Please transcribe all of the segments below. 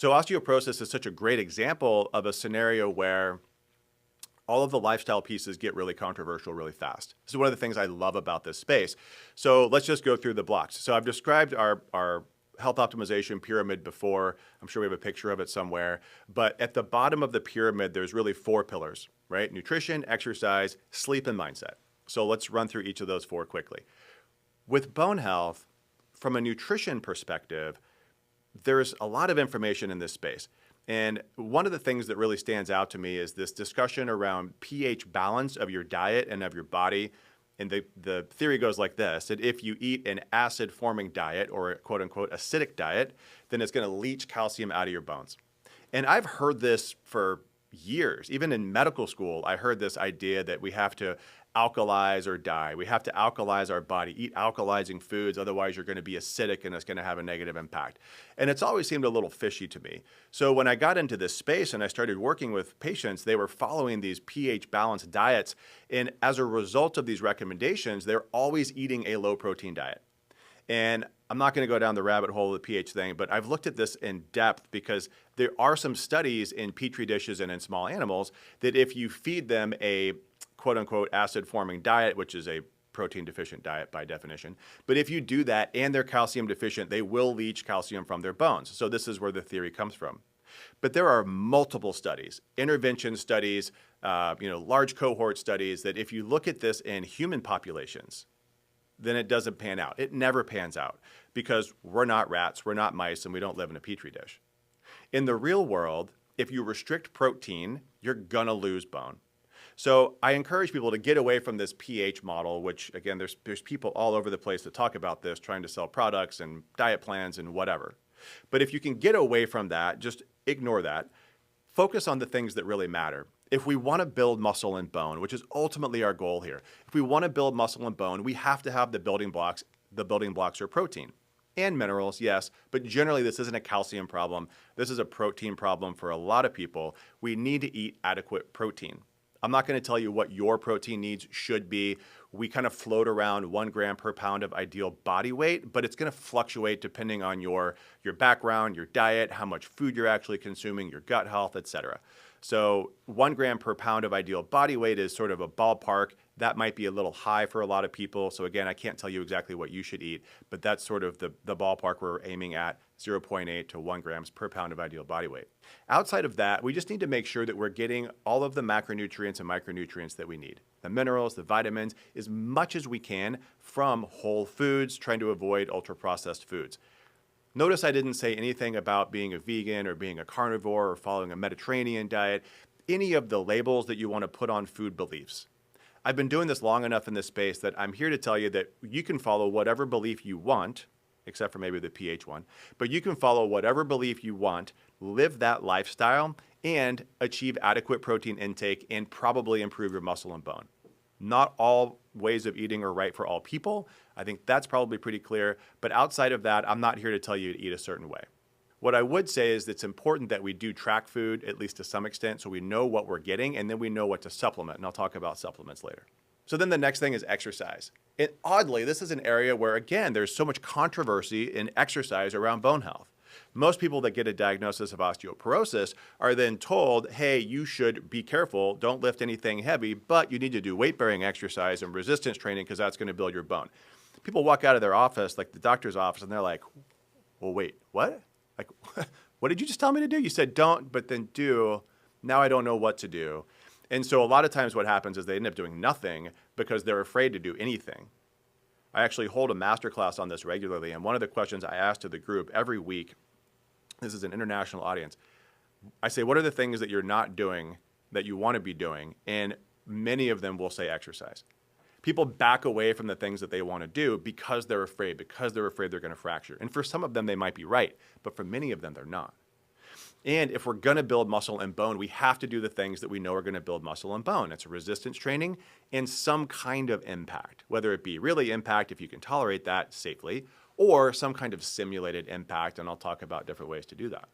So osteoporosis is such a great example of a scenario where all of the lifestyle pieces get really controversial really fast. This is one of the things I love about this space. So let's just go through the blocks. So I've described our health optimization pyramid before. I'm sure we have a picture of it somewhere. But at the bottom of the pyramid, there's really 4 pillars, right? Nutrition, exercise, sleep, and mindset. So let's run through each of those 4 quickly. With bone health, from a nutrition perspective, there's a lot of information in this space. And one of the things that really stands out to me is this discussion around pH balance of your diet and of your body. And the theory goes like this, that if you eat an acid-forming diet or a quote-unquote acidic diet, then it's going to leach calcium out of your bones. And I've heard this for years. Even in medical school, I heard this idea that we have to alkalize or die. We have to alkalize our body, eat alkalizing foods, otherwise you're going to be acidic and it's going to have a negative impact. And it's always seemed a little fishy to me. So when I got into this space and I started working with patients, they were following these pH balanced diets. And as a result of these recommendations, they're always eating a low protein diet. And I'm not going to go down the rabbit hole of the pH thing, but I've looked at this in depth because there are some studies in petri dishes and in small animals that if you feed them a quote-unquote acid-forming diet, which is a protein-deficient diet by definition. But if you do that and they're calcium deficient, they will leach calcium from their bones. So this is where the theory comes from. But there are multiple studies, intervention studies, large cohort studies, that if you look at this in human populations, then it doesn't pan out. It never pans out because we're not rats, we're not mice, and we don't live in a petri dish. In the real world, if you restrict protein, you're gonna lose bone. So I encourage people to get away from this pH model, which again, there's people all over the place that talk about this, trying to sell products and diet plans and whatever. But if you can get away from that, just ignore that. Focus on the things that really matter. If we want to build muscle and bone, which is ultimately our goal here, if we want to build muscle and bone, we have to have the building blocks. The building blocks are protein and minerals, yes, but generally this isn't a calcium problem. This is a protein problem for a lot of people. We need to eat adequate protein. I'm not going to tell you what your protein needs should be. We kind of float around 1 gram per pound of ideal body weight, but it's going to fluctuate depending on your background, your diet, how much food you're actually consuming, your gut health, etc. So 1 gram per pound of ideal body weight is sort of a ballpark. That might be a little high for a lot of people. So again, I can't tell you exactly what you should eat, but that's sort of the ballpark we're aiming at, 0.8 to 1 grams per pound of ideal body weight. Outside of that, we just need to make sure that we're getting all of the macronutrients and micronutrients that we need. The minerals, the vitamins, as much as we can from whole foods, trying to avoid ultra-processed foods. Notice I didn't say anything about being a vegan or being a carnivore or following a Mediterranean diet, any of the labels that you want to put on food beliefs. I've been doing this long enough in this space that I'm here to tell you that you can follow whatever belief you want, except for maybe the pH one, but you can follow whatever belief you want, live that lifestyle, and achieve adequate protein intake and probably improve your muscle and bone. Not all ways of eating are right for all people. I think that's probably pretty clear, but outside of that, I'm not here to tell you to eat a certain way. What I would say is it's important that we do track food, at least to some extent, so we know what we're getting and then we know what to supplement, and I'll talk about supplements later. So then the next thing is exercise. And oddly, this is an area where, again, there's so much controversy in exercise around bone health. Most people that get a diagnosis of osteoporosis are then told, hey, you should be careful, don't lift anything heavy, but you need to do weight-bearing exercise and resistance training because that's going to build your bone. People walk out of their office, like the doctor's office, and they're like, well, wait, what? Like, what did you just tell me to do? You said don't, but then do. Now I don't know what to do. And so a lot of times what happens is they end up doing nothing because they're afraid to do anything. I actually hold a masterclass on this regularly, and one of the questions I ask to the group every week, this is an international audience, I say, what are the things that you're not doing that you want to be doing? And many of them will say exercise. People back away from the things that they want to do because they're afraid they're going to fracture. And for some of them, they might be right, but for many of them, they're not. And if we're going to build muscle and bone, we have to do the things that we know are going to build muscle and bone. It's resistance training and some kind of impact, whether it be really impact if you can tolerate that safely, or some kind of simulated impact, and I'll talk about different ways to do that.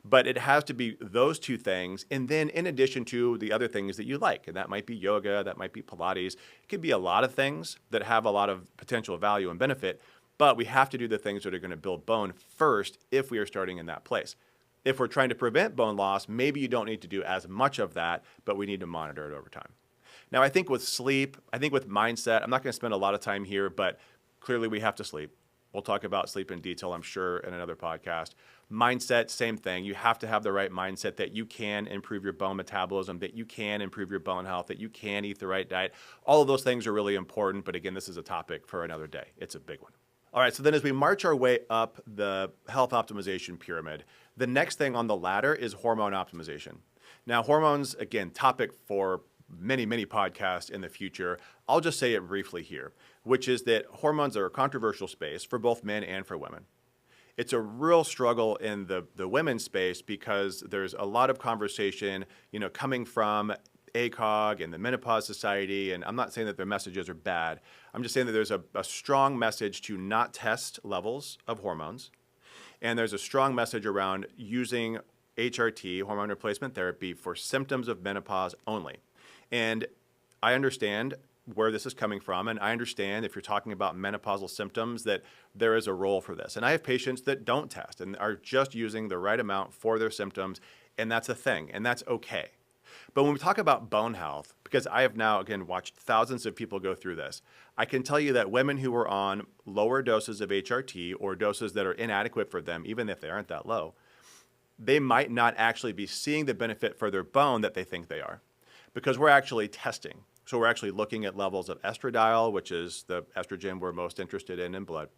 But it has to be those two things, and then in addition to the other things that you like, and that might be yoga, that might be Pilates. It could be a lot of things that have a lot of potential value and benefit, but we have to do the things that are going to build bone first if we are starting in that place. If we're trying to prevent bone loss, maybe you don't need to do as much of that, but we need to monitor it over time. Now, I think with sleep, I think with mindset, I'm not going to spend a lot of time here, but clearly we have to sleep. We'll talk about sleep in detail, I'm sure, in another podcast. Mindset, same thing. You have to have the right mindset that you can improve your bone metabolism, that you can improve your bone health, that you can eat the right diet. All of those things are really important, but again, this is a topic for another day. It's a big one. All right, so then as we march our way up the health optimization pyramid, the next thing on the ladder is hormone optimization. Now, hormones, again, topic for many, many podcasts in the future. I'll just say it briefly here, which is that hormones are a controversial space for both men and for women. It's a real struggle in the women's space because there's a lot of conversation, coming from ACOG and the Menopause Society, and I'm not saying that their messages are bad. I'm just saying that there's a strong message to not test levels of hormones, and there's a strong message around using HRT, hormone replacement therapy, for symptoms of menopause only. And I understand where this is coming from, and I understand if you're talking about menopausal symptoms that there is a role for this. And I have patients that don't test and are just using the right amount for their symptoms, and that's a thing, and that's okay. But when we talk about bone health, because I have now, again, watched thousands of people go through this, I can tell you that women who are on lower doses of HRT or doses that are inadequate for them, even if they aren't that low, they might not actually be seeing the benefit for their bone that they think they are, because we're actually testing. So we're actually looking at levels of estradiol, which is the estrogen we're most interested in blood.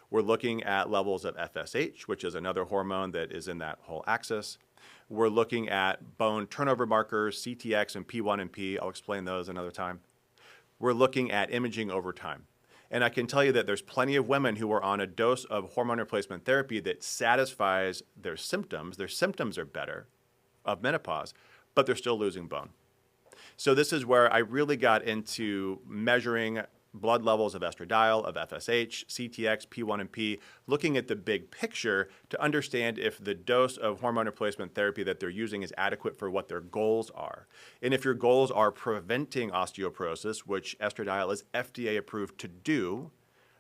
We're looking at levels of FSH, which is another hormone that is in that whole axis. We're looking at bone turnover markers, CTX and P1 and P. I'll explain those another time. We're looking at imaging over time. And I can tell you that there's plenty of women who are on a dose of hormone replacement therapy that satisfies their symptoms. Their symptoms are better of menopause, but they're still losing bone. So this is where I really got into measuring blood levels of estradiol, of FSH, CTX, P1 and P, looking at the big picture to understand if the dose of hormone replacement therapy that they're using is adequate for what their goals are. And if your goals are preventing osteoporosis, which estradiol is FDA approved to do,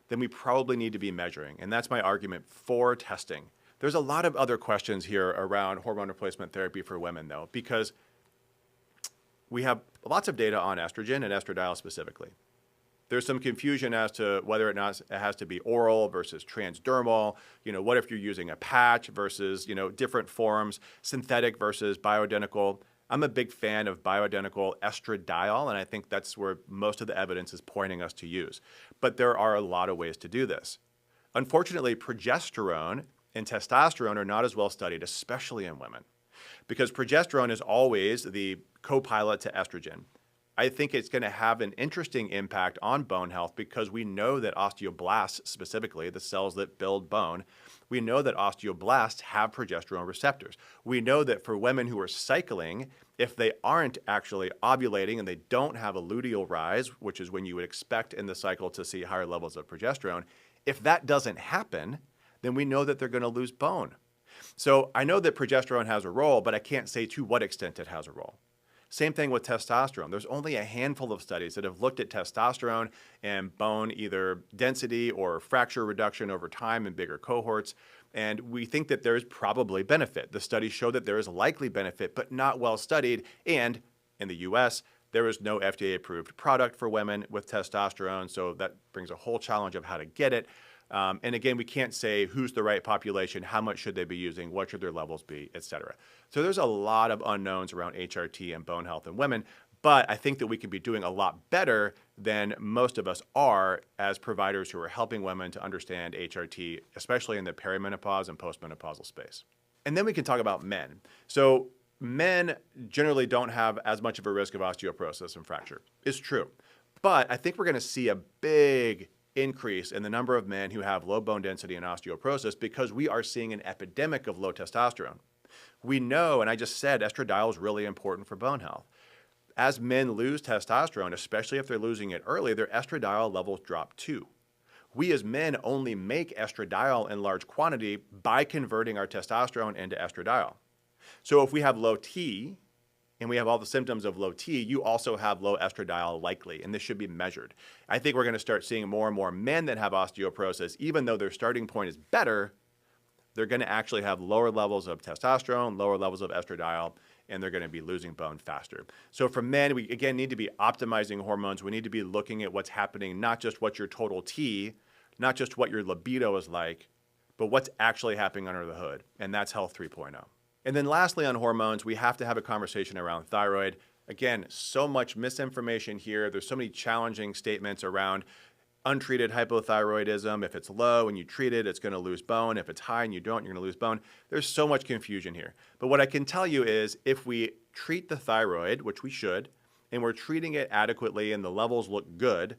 then we probably need to be measuring. And that's my argument for testing. There's a lot of other questions here around hormone replacement therapy for women, though, because we have lots of data on estrogen and estradiol specifically. There's some confusion as to whether or not it has to be oral versus transdermal. What if you're using a patch versus, different forms, synthetic versus bioidentical. I'm a big fan of bioidentical estradiol, and I think that's where most of the evidence is pointing us to use. But there are a lot of ways to do this. Unfortunately, progesterone and testosterone are not as well studied, especially in women, because progesterone is always the co-pilot to estrogen. I think it's going to have an interesting impact on bone health because we know that osteoblasts, specifically the cells that build bone, we know that osteoblasts have progesterone receptors. We know that for women who are cycling, if they aren't actually ovulating and they don't have a luteal rise, which is when you would expect in the cycle to see higher levels of progesterone, if that doesn't happen, then we know that they're going to lose bone. So I know that progesterone has a role, but I can't say to what extent it has a role. Same thing with testosterone. There's only a handful of studies that have looked at testosterone and bone either density or fracture reduction over time in bigger cohorts. And we think that there is probably benefit. The studies show that there is likely benefit, but not well studied. And in the US, there is no FDA-approved product for women with testosterone. So that brings a whole challenge of how to get it. And again, we can't say who's the right population, how much should they be using, what should their levels be, et cetera. So there's a lot of unknowns around HRT and bone health in women, but I think that we can be doing a lot better than most of us are as providers who are helping women to understand HRT, especially in the perimenopause and postmenopausal space. And then we can talk about men. So men generally don't have as much of a risk of osteoporosis and fracture. It's true. But I think we're going to see a big increase in the number of men who have low bone density and osteoporosis because we are seeing an epidemic of low testosterone. We know, and I just said, estradiol is really important for bone health. As men lose testosterone, especially if they're losing it early, their estradiol levels drop too. We as men only make estradiol in large quantity by converting our testosterone into estradiol. So if we have low T, and we have all the symptoms of low T, you also have low estradiol likely, and this should be measured. I think we're going to start seeing more and more men that have osteoporosis, even though their starting point is better, they're going to actually have lower levels of testosterone, lower levels of estradiol, and they're going to be losing bone faster. So for men, we again need to be optimizing hormones. We need to be looking at what's happening, not just what your total T, not just what your libido is like, but what's actually happening under the hood. And that's Health 3.0. And then lastly on hormones, we have to have a conversation around thyroid. Again, so much misinformation here. There's so many challenging statements around untreated hypothyroidism. If it's low and you treat it, it's going to lose bone. If it's high and you don't, you're going to lose bone. There's so much confusion here. But what I can tell you is if we treat the thyroid, which we should, and we're treating it adequately and the levels look good,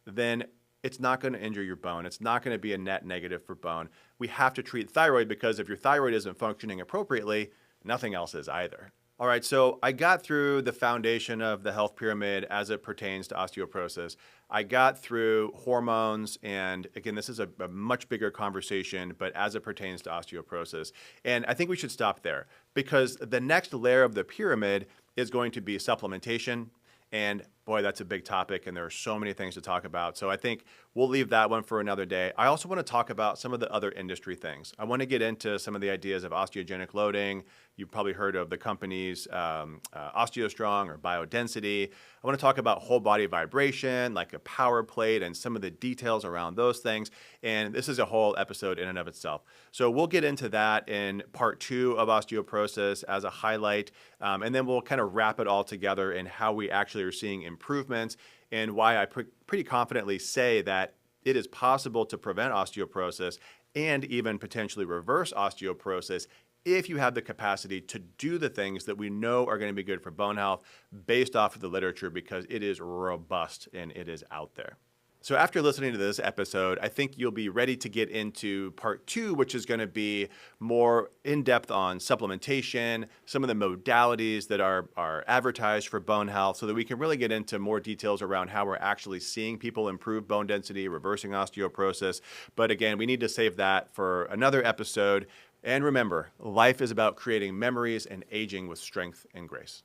then it's not going to injure your bone. It's not going to be a net negative for bone. We have to treat thyroid because if your thyroid isn't functioning appropriately, nothing else is either. All right, so I got through the foundation of the health pyramid as it pertains to osteoporosis. I got through hormones, and again, this is a much bigger conversation, but as it pertains to osteoporosis. And I think we should stop there because the next layer of the pyramid is going to be supplementation. And boy, that's a big topic, and there are so many things to talk about. So I think we'll leave that one for another day. I also want to talk about some of the other industry things. I want to get into some of the ideas of osteogenic loading. You've probably heard of the companies OsteoStrong or Biodensity. I want to talk about whole body vibration, like a power plate, and some of the details around those things. And this is a whole episode in and of itself. So we'll get into that in part 2 of osteoporosis as a highlight. And then we'll kind of wrap it all together in how we actually are seeing improvements and why I pretty confidently say that it is possible to prevent osteoporosis and even potentially reverse osteoporosis if you have the capacity to do the things that we know are going to be good for bone health based off of the literature because it is robust and it is out there. So after listening to this episode, I think you'll be ready to get into part 2, which is going to be more in-depth on supplementation, some of the modalities that are advertised for bone health so that we can really get into more details around how we're actually seeing people improve bone density, reversing osteoporosis. But again, we need to save that for another episode. And remember, life is about creating memories and aging with strength and grace.